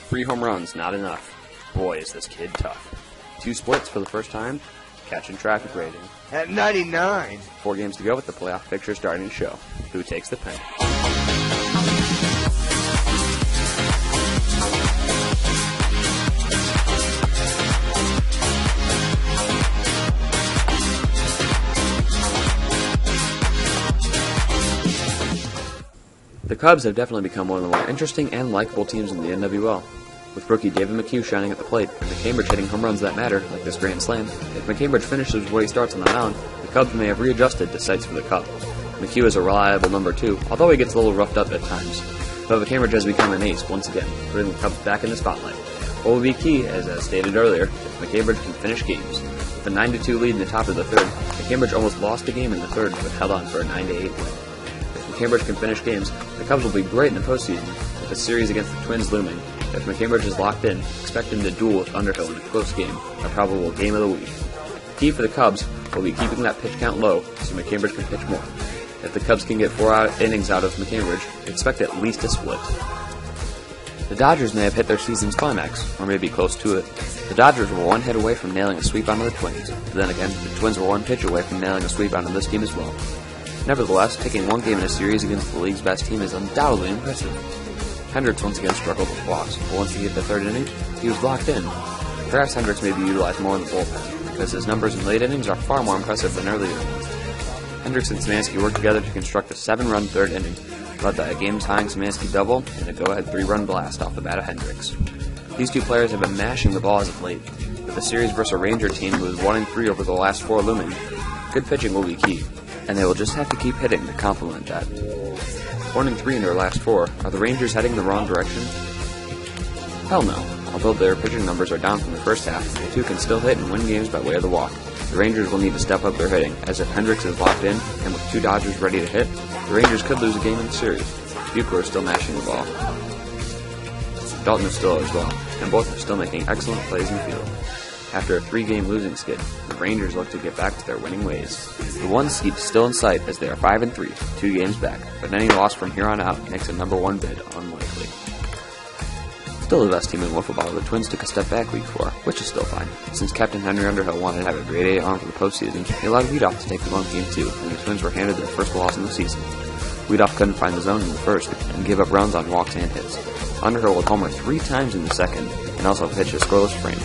3 home runs, not enough. Boy, is this kid tough. 2 splits for the first time, catching traffic rating. At 99. 4 games to go with the playoff picture starting to show. Who takes the pen? The Cubs have definitely become one of the more interesting and likable teams in the NWL. With rookie David McHugh shining at the plate and McCambridge hitting home runs that matter, like this grand slam, if McCambridge finishes where he starts on the mound, the Cubs may have readjusted to sights for the cup. McHugh is a reliable number 2, although he gets a little roughed up at times. But McCambridge has become an ace once again, putting the Cubs back in the spotlight. What will be key, as stated earlier, if McCambridge can finish games. With a 9-2 lead in the top of the third, McCambridge almost lost the game in the third, but held on for a 9-8 win. Cambridge can finish games, the Cubs will be great in the postseason, with a series against the Twins looming. If McCambridge is locked in, expect him to duel with Underhill in a close game, a probable game of the week. Key for the Cubs will be keeping that pitch count low, so McCambridge can pitch more. If the Cubs can get 4 innings out of McCambridge, expect at least a split. The Dodgers may have hit their season's climax, or maybe close to it. The Dodgers were 1 hit away from nailing a sweep onto the Twins, but then again, the Twins were 1 pitch away from nailing a sweep onto this team as well. Nevertheless, taking 1 game in a series against the league's best team is undoubtedly impressive. Hendricks once again struggled with walks, but once he hit the 3rd inning, he was locked in. Perhaps Hendricks may be utilized more in the bullpen, because his numbers in late innings are far more impressive than earlier innings. Hendricks and Szymanski worked together to construct a 7-run 3rd inning, led by a game-tying Szymanski double and a go-ahead 3-run blast off the bat of Hendricks. These 2 players have been mashing the ball as of late, with the series versus a Ranger team who is 1-3 over the last 4 looming. Good pitching will be key, and they will just have to keep hitting to complement that. 1-3 in their last 4. Are the Rangers heading the wrong direction? Hell no. Although their pitching numbers are down from the first half, the 2 can still hit and win games by way of the walk. The Rangers will need to step up their hitting, as if Hendricks is locked in, and with 2 Dodgers ready to hit, the Rangers could lose a game in the series. Buechler is still mashing the ball. Dalton is still as well, and both are still making excellent plays in the field. After a 3-game losing skid, the Rangers look to get back to their winning ways. The 1 seed is still in sight as they are 5-3, 2 games back, but any loss from here on out makes a number 1 bid unlikely. Still the best team in football, the Twins took a step back week 4, which is still fine. Since Captain Henry Underhill wanted to have a grade A arm for the postseason, he allowed Weedoff to take the 1 game 2, and the Twins were handed their first loss in the season. Weedoff couldn't find the zone in the first, and gave up runs on walks and hits. Underhill would homer 3 times in the second, and also pitched a scoreless frame.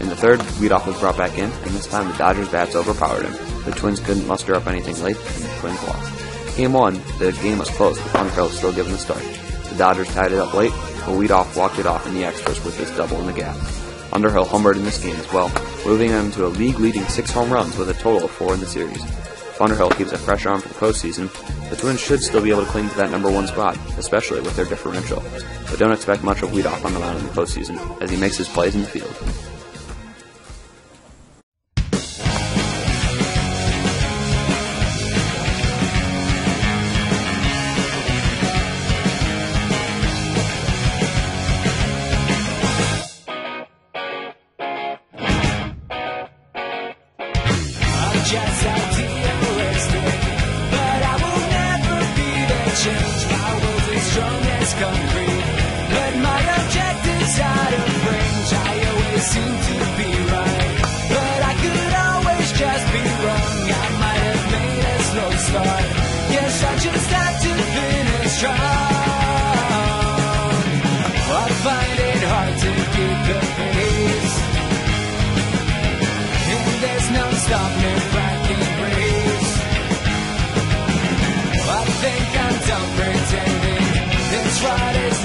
In the third, Weedoff was brought back in, and this time the Dodgers' bats overpowered him. The Twins couldn't muster up anything late, and the Twins lost. Game 1, the game was close, with Underhill still given the start. The Dodgers tied it up late, but Weedoff walked it off in the extras with his double in the gap. Underhill homered in this game as well, moving him to a league-leading 6 home runs with a total of 4 in the series. If Underhill keeps a fresh arm for the postseason, the Twins should still be able to cling to that number 1 spot, especially with their differential. But don't expect much of Weedoff on the mound in the postseason, as he makes his plays in the field. Just idealistic, but I will never be the change. My will is strong as concrete, but my objectives out of range. I always seem to be right, but I could always just be wrong. I might have made a slow start. Yes, I just have to finish strong. I find it hard to keep the pace, and there's no stopping if I can race. I think I'm done pretending. That's what it's